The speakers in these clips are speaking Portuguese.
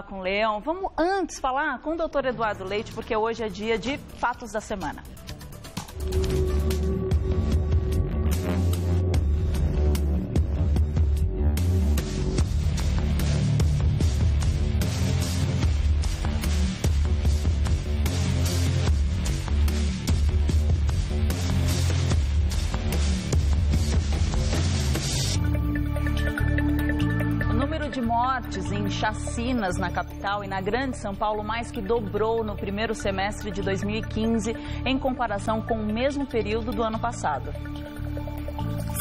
Com o Leão. Vamos antes falar com o doutor Eduardo Leite, porque hoje é dia de Fatos da Semana. De mortes em chacinas na capital e na Grande São Paulo mais que dobrou no primeiro semestre de 2015 em comparação com o mesmo período do ano passado.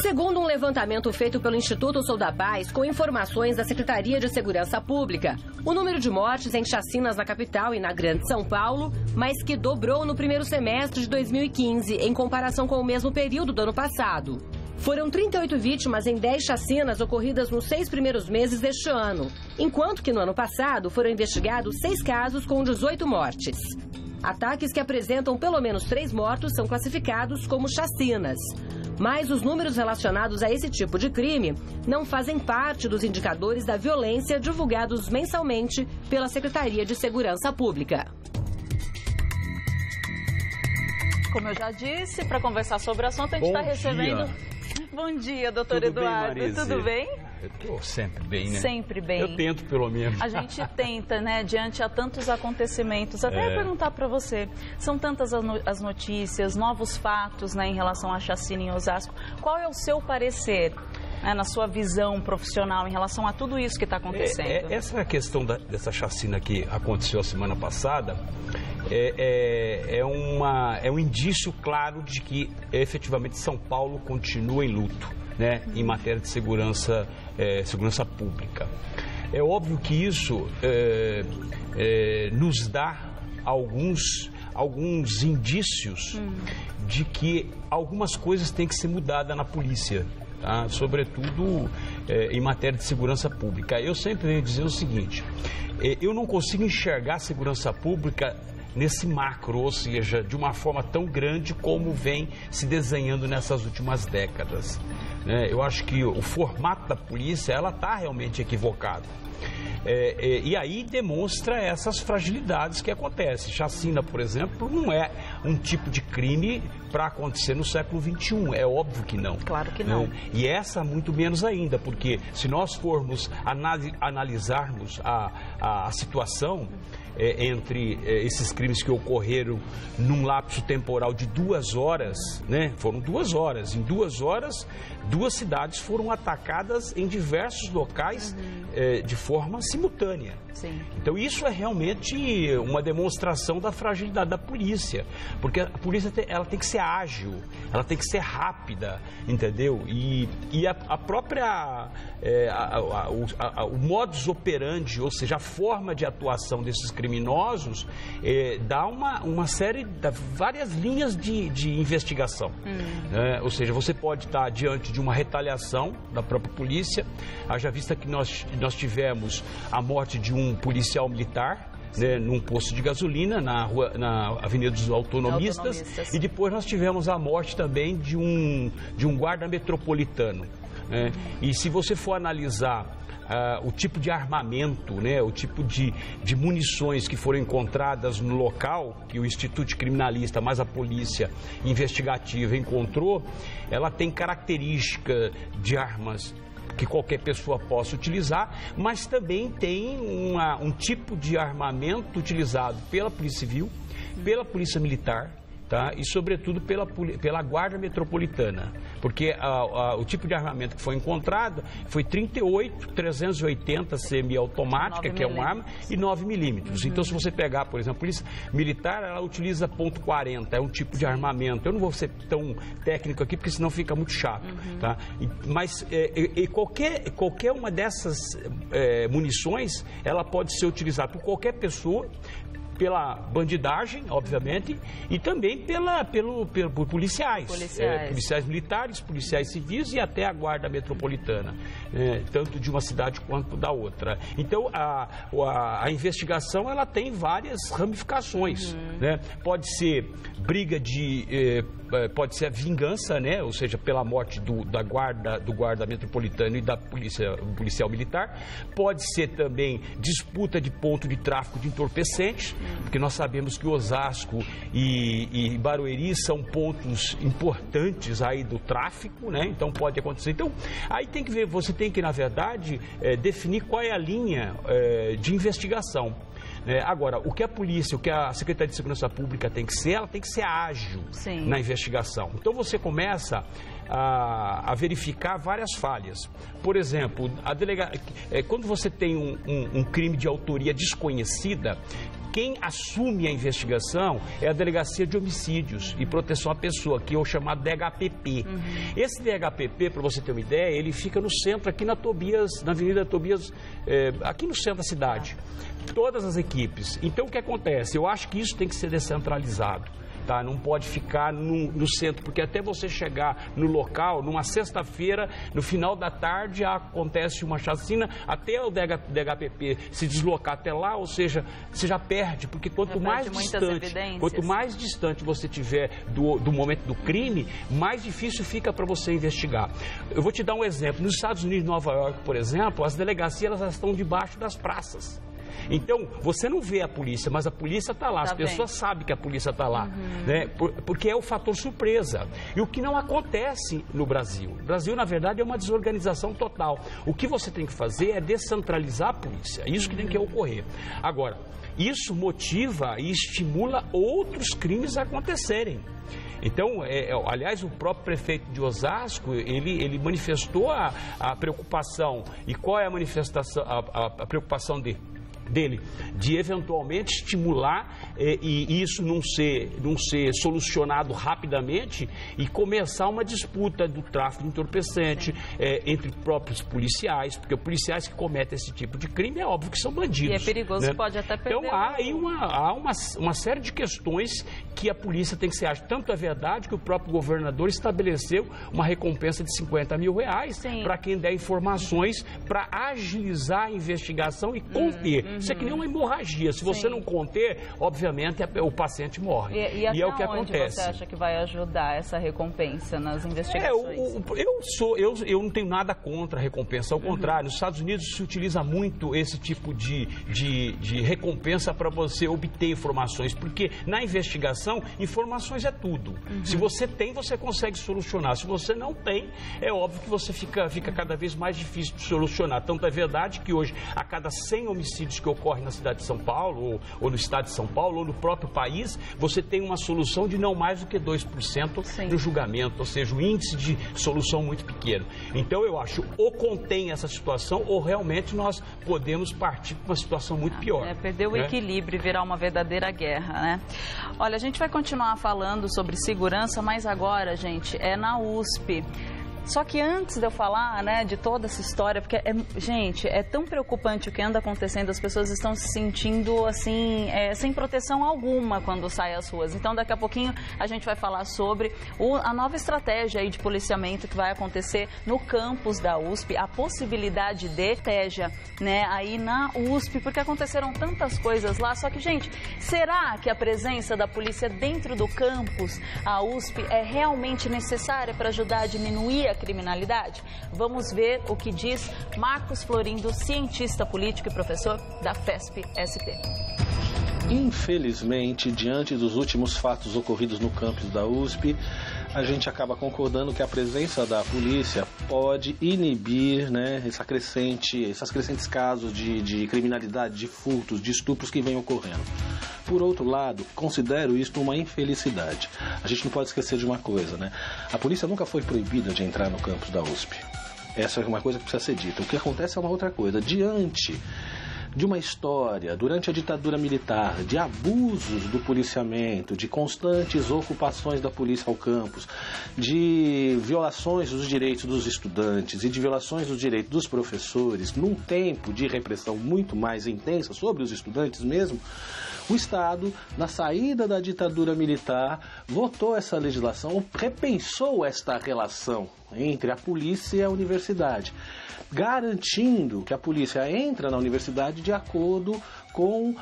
Segundo um levantamento feito pelo Instituto Sou da Paz com informações da Secretaria de Segurança Pública, o número de mortes em chacinas na capital e na Grande São Paulo mais que dobrou no primeiro semestre de 2015 em comparação com o mesmo período do ano passado. Foram 38 vítimas em 10 chacinas ocorridas nos 6 primeiros meses deste ano, enquanto que no ano passado foram investigados 6 casos com 18 mortes. Ataques que apresentam pelo menos 3 mortos são classificados como chacinas. Mas os números relacionados a esse tipo de crime não fazem parte dos indicadores da violência divulgados mensalmente pela Secretaria de Segurança Pública. Como eu já disse, para conversar sobre o assunto, a gente está recebendo... Bom dia, doutor Eduardo. Bem, tudo bem? Eu estou sempre bem, né? Sempre bem. Eu tento, pelo menos. A gente tenta, né? Diante a tantos acontecimentos. Até ia perguntar para você, são tantas as notícias, novos fatos, né, em relação à chacina em Osasco. Qual é o seu parecer, né, na sua visão profissional, em relação a tudo isso que está acontecendo? Essa questão dessa chacina que aconteceu a semana passada é um indício claro de que efetivamente São Paulo continua em luto, né, em matéria de segurança pública. É óbvio que isso nos dá alguns indícios de que algumas coisas têm que ser mudadas na polícia, tá? Sobretudo em matéria de segurança pública. Eu sempre venho dizendo o seguinte, eu não consigo enxergar a segurança pública nesse macro, ou seja, de uma forma tão grande como vem se desenhando nessas últimas décadas. Eu acho que o formato da polícia, ela está realmente equivocado. E aí demonstra essas fragilidades que acontecem. Chacina, por exemplo, não é um tipo de crime para acontecer no século XXI. É óbvio que não. Claro que não. E essa muito menos ainda, porque se nós formos analisarmos a situação entre esses crimes que ocorreram num lapso temporal de 2 horas, né? Foram 2 horas. Em 2 horas, 2 cidades foram atacadas em diversos locais de forma simultânea. Sim. Então isso é realmente uma demonstração da fragilidade da polícia, porque a polícia ela tem que ser ágil, ela tem que ser rápida, entendeu? E a própria o modus operandi, ou seja, a forma de atuação desses criminosos dá uma série de várias linhas de investigação. Ou seja, você pode estar diante de uma retaliação da própria polícia. Haja vista que nós tivemos a morte de um policial militar, né, num posto de gasolina na Avenida dos Autonomistas, e depois nós tivemos a morte também de um guarda metropolitano. E se você for analisar o tipo de armamento, né, o tipo de munições que foram encontradas no local, que o Instituto Criminalista, mais a Polícia Investigativa encontrou, ela tem característica de armas que qualquer pessoa possa utilizar, mas também tem um tipo de armamento utilizado pela Polícia Civil, pela Polícia Militar, tá? E sobretudo pela Guarda Metropolitana, porque o tipo de armamento que foi encontrado foi 38, 380 semiautomática, que é uma arma, e 9 milímetros. Então, se você pegar, por exemplo, a Polícia Militar, ela utiliza .40, é um tipo de armamento. Eu não vou ser tão técnico aqui, porque senão fica muito chato, tá? Mas qualquer uma dessas munições, ela pode ser utilizada por qualquer pessoa, pela bandidagem, obviamente, e também por policiais. Policiais militares, policiais civis e até a guarda metropolitana, tanto de uma cidade quanto da outra. Então, a investigação, ela tem várias ramificações, né? Pode ser briga pode ser a vingança, né? Ou seja, pela morte do guarda metropolitano e da policial militar. Pode ser também disputa de ponto de tráfico de entorpecentes, porque nós sabemos que Osasco e Barueri são pontos importantes aí do tráfico, né? Então pode acontecer. Então, aí tem que ver, você tem que, na verdade, definir qual é a linha de investigação. Agora, o que a polícia, o que a Secretaria de Segurança Pública tem que ser, ela tem que ser ágil na investigação. Então você começa a verificar várias falhas. Por exemplo, quando você tem um crime de autoria desconhecida, quem assume a investigação é a Delegacia de Homicídios e Proteção à Pessoa, que é o chamado DHPP. Esse DHPP, para você ter uma ideia, ele fica no centro, aqui na Avenida Tobias, aqui no centro da cidade. Todas as equipes. Então, o que acontece? Eu acho que isso tem que ser descentralizado. Tá? Não pode ficar no centro, porque até você chegar no local, numa sexta-feira, no final da tarde, acontece uma chacina, até o DHPP se deslocar até lá, ou seja, você já perde, porque quanto mais distante você tiver do momento do crime, mais difícil fica para você investigar. Eu vou te dar um exemplo. Nos Estados Unidos, Nova York, por exemplo, as delegacias elas estão debaixo das praças. Então, você não vê a polícia, mas a polícia está lá, as pessoas sabem que a polícia está lá, né? Porque é o fator surpresa. E o que não acontece no Brasil? O Brasil, na verdade, é uma desorganização total. O que você tem que fazer é descentralizar a polícia, é isso que tem que ocorrer. Agora, isso motiva e estimula outros crimes a acontecerem. Então, aliás, o próprio prefeito de Osasco, ele manifestou a preocupação. E qual é a manifestação, a preocupação dele? De eventualmente estimular e isso não ser solucionado rapidamente e começar uma disputa do tráfico de entorpecente entre próprios policiais, porque policiais que cometem esse tipo de crime é óbvio que são bandidos. E é perigoso, né? Pode até perder. Então há aí uma série de questões que a polícia tem que ser ágil. Tanto é verdade que o próprio governador estabeleceu uma recompensa de R$50 mil para quem der informações para agilizar a investigação e conter. Isso é que nem uma hemorragia. Se você não conter, obviamente o paciente morre. E é o que acontece. Você acha que vai ajudar essa recompensa nas investigações? Eu não tenho nada contra a recompensa. Ao contrário, nos Estados Unidos se utiliza muito esse tipo de recompensa para você obter informações. Porque na investigação, informações é tudo. Se você tem, você consegue solucionar. Se você não tem, é óbvio que você fica cada vez mais difícil de solucionar. Tanto é verdade que hoje, a cada 100 homicídios que ocorrem na cidade de São Paulo, ou no estado de São Paulo, ou no próprio país, você tem uma solução de não mais do que 2% do julgamento, ou seja, o índice de solução muito pequeno. Então, eu acho, ou contém essa situação, ou realmente nós podemos partir para uma situação muito pior. Perder o equilíbrio e virar uma verdadeira guerra, né? Olha, a gente vai continuar falando sobre segurança, mas agora, gente, é na USP. Só que antes de eu falar, né, de toda essa história, porque, gente, é tão preocupante o que anda acontecendo, as pessoas estão se sentindo, assim, sem proteção alguma quando saem às ruas. Então, daqui a pouquinho, a gente vai falar sobre a nova estratégia aí de policiamento que vai acontecer no campus da USP, a possibilidade de estratégia, né, aí na USP, porque aconteceram tantas coisas lá. Só que, gente, será que a presença da polícia dentro do campus, a USP, é realmente necessária para ajudar a diminuir a criminalidade? Vamos ver o que diz Marcos Florindo, cientista político e professor da FESP-SP. Infelizmente, diante dos últimos fatos ocorridos no campus da USP, a gente acaba concordando que a presença da polícia pode inibir, né, esses crescentes casos de criminalidade, de furtos, de estupros que vêm ocorrendo. Por outro lado, considero isso uma infelicidade. A gente não pode esquecer de uma coisa, né? A polícia nunca foi proibida de entrar no campus da USP. Essa é uma coisa que precisa ser dita. O que acontece é uma outra coisa. Diante de uma história, durante a ditadura militar, de abusos do policiamento, de constantes ocupações da polícia ao campus, de violações dos direitos dos estudantes e de violações dos direitos dos professores, num tempo de repressão muito mais intensa sobre os estudantes mesmo, O Estado, na saída da ditadura militar, votou essa legislação, repensou esta relação entre a polícia e a universidade, garantindo que a polícia entra na universidade de acordo com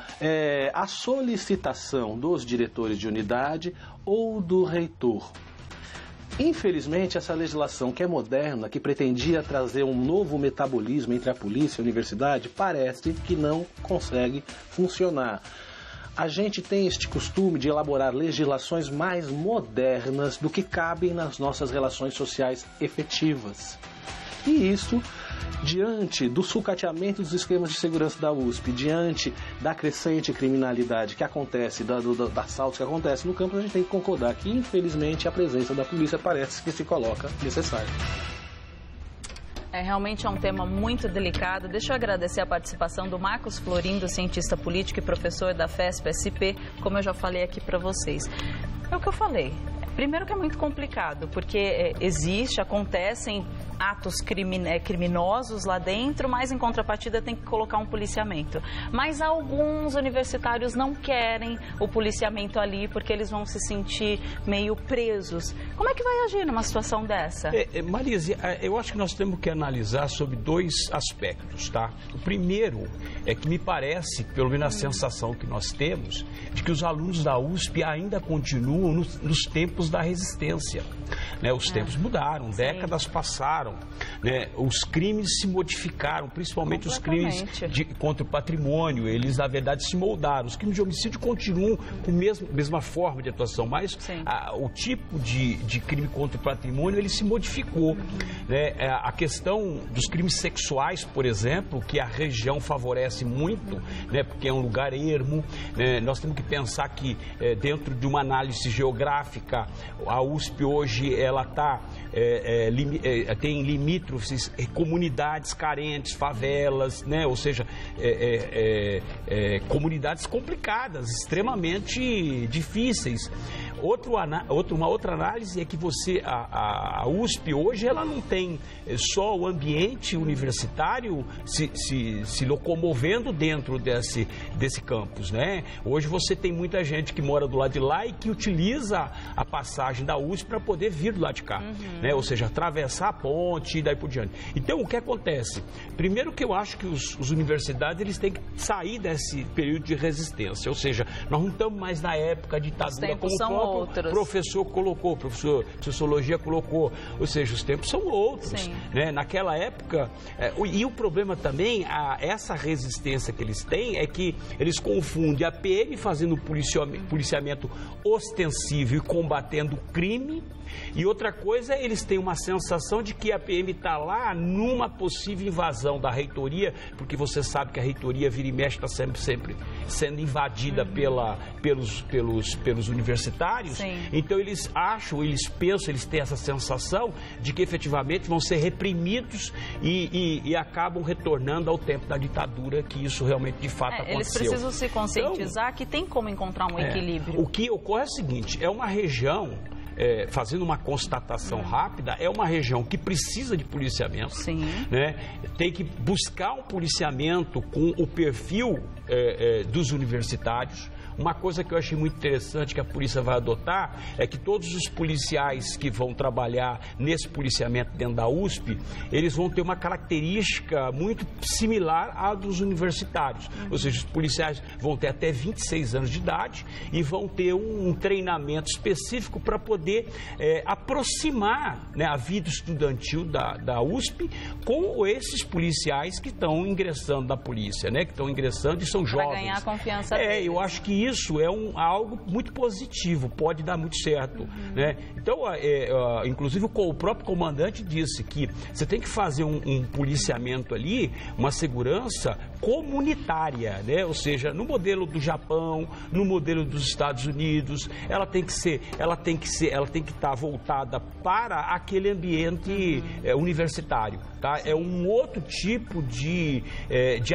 a solicitação dos diretores de unidade ou do reitor. Infelizmente, essa legislação que é moderna, que pretendia trazer um novo metabolismo entre a polícia e a universidade, parece que não consegue funcionar. A gente tem este costume de elaborar legislações mais modernas do que cabem nas nossas relações sociais efetivas. E isso, diante do sucateamento dos esquemas de segurança da USP, diante da crescente criminalidade que acontece, dos assaltos que acontecem no campus, a gente tem que concordar que, infelizmente, a presença da polícia parece que se coloca necessária. Realmente é um tema muito delicado. Deixa eu agradecer a participação do Marcos Florindo, cientista político e professor da FESP-SP, como eu já falei aqui para vocês. É o que eu falei. Primeiro que é muito complicado, porque acontecem atos criminosos lá dentro, mas em contrapartida tem que colocar um policiamento. Mas alguns universitários não querem o policiamento ali porque eles vão se sentir meio presos. Como é que vai agir numa situação dessa? Marise, eu acho que nós temos que analisar sobre dois aspectos, tá? O primeiro é que me parece, pelo menos a sensação que nós temos, de que os alunos da USP ainda continuam nos tempos da resistência. Né? Os tempos mudaram, décadas passaram. Né? Os crimes se modificaram, principalmente os crimes contra o patrimônio. Eles, na verdade, se moldaram. Os crimes de homicídio continuam com a mesma forma de atuação, mas o tipo de crime contra o patrimônio, ele se modificou. Né? A questão dos crimes sexuais, por exemplo, que a região favorece muito, né? Porque é um lugar ermo. Né? Nós temos que pensar que, dentro de uma análise geográfica, a USP hoje ela tem limítrofes, comunidades carentes, favelas, né? Ou seja, comunidades complicadas, extremamente difíceis. Uma outra análise é que a USP hoje ela não tem só o ambiente universitário se locomovendo dentro desse campus, né? Hoje você tem muita gente que mora do lado de lá e que utiliza a passagem da USP para poder vir do lado de cá, né? Ou seja, atravessar a ponte e daí por diante. Então, o que acontece? Primeiro que eu acho que os universidades eles têm que sair desse período de resistência, ou seja, nós não estamos mais na época de ditadura, como o professor colocou, professor de sociologia colocou, ou seja, os tempos são outros, né? Naquela época, e o problema também, essa resistência que eles têm é que eles confundem a PM fazendo policiamento ostensivo e combatendo o crime, e outra coisa, eles têm uma sensação de que a PM está lá numa possível invasão da reitoria, porque você sabe que a reitoria vira e mexe está sempre sendo invadida pelos universitários. Então eles pensam, eles têm essa sensação de que efetivamente vão ser reprimidos e acabam retornando ao tempo da ditadura, que isso realmente de fato aconteceu. Eles precisam se conscientizar que tem como encontrar um equilíbrio. O que ocorre é o seguinte, é uma região, fazendo uma constatação rápida, é uma região que precisa de policiamento, né? Tem que buscar um policiamento com o perfil dos universitários. Uma coisa que eu achei muito interessante que a polícia vai adotar é que todos os policiais que vão trabalhar nesse policiamento dentro da USP, eles vão ter uma característica muito similar à dos universitários. Ou seja, os policiais vão ter até 26 anos de idade e vão ter um treinamento específico para poder aproximar, né, a vida estudantil da USP com esses policiais que estão ingressando na polícia, né, que estão ingressando e são jovens. Para ganhar a confiança deles. Eu acho que isso é algo muito positivo, pode dar muito certo, né? Então, inclusive o próprio comandante disse que você tem que fazer um policiamento ali, uma segurança comunitária, né? Ou seja, no modelo do Japão, no modelo dos Estados Unidos, ela tem que estar voltada para aquele ambiente universitário, tá? É um outro tipo de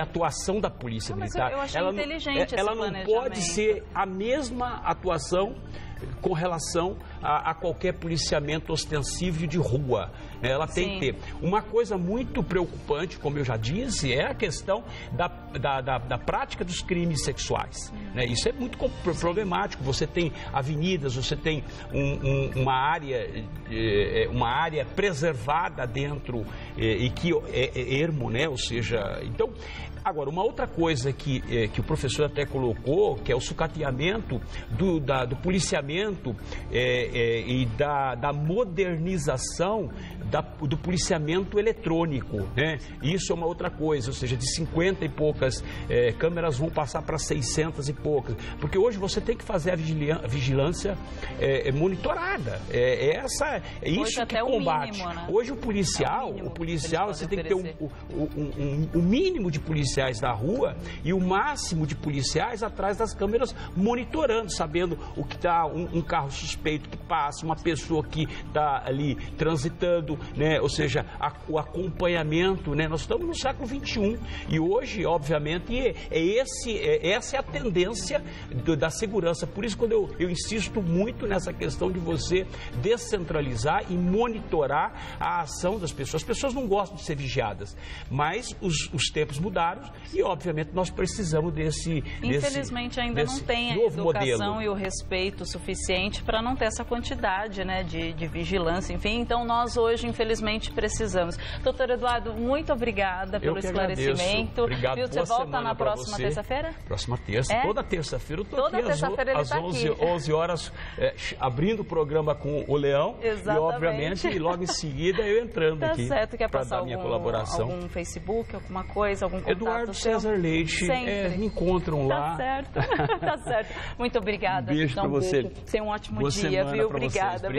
atuação da polícia militar. Eu achei inteligente esse ela não pode ser a mesma atuação com relação a qualquer policiamento ostensivo de rua. Ela tem que ter. Uma coisa muito preocupante, como eu já disse, é a questão da prática dos crimes sexuais. Isso é muito problemático. Você tem avenidas, você tem uma área preservada dentro e que é ermo, né? Ou seja, então... Agora, uma outra coisa que o professor até colocou, que é o sucateamento do policiamento e da modernização do policiamento eletrônico, né? Isso é uma outra coisa, ou seja, de 50 e poucas câmeras vão passar para 600 e poucas, porque hoje você tem que fazer a vigilância monitorada. Isso que combate. Mínimo, né? Hoje o policial você tem que ter um mínimo de policiais da rua e o máximo de policiais atrás das câmeras monitorando, sabendo o que está um carro suspeito que passa, uma pessoa que está ali transitando, né? Ou seja, o acompanhamento, né? Nós estamos no século XXI e hoje, obviamente, essa é a tendência da segurança. Por isso, quando eu insisto muito nessa questão de você descentralizar e monitorar a ação das pessoas. As pessoas não gostam de ser vigiadas, mas os tempos mudaram e, obviamente, nós precisamos Infelizmente, ainda não tem a educação e o respeito suficiente para não ter essa quantidade, né, de vigilância, enfim. Então, nós hoje, infelizmente, precisamos. Doutor Eduardo, muito obrigada pelo esclarecimento. Obrigado. Você volta na próxima terça-feira? Próxima terça. Toda terça-feira eu estou aqui. Toda terça-feira ele está aqui. 11 horas, abrindo o programa com o Leão. Exatamente. E, obviamente, logo em seguida eu entrando aqui para dar minha colaboração. Algum Facebook, alguma coisa, algum contato? Eduardo César Leite, me encontram lá. Tá certo, tá certo. Muito obrigada. Beijo para você. Tenha um ótimo dia, viu? Obrigada.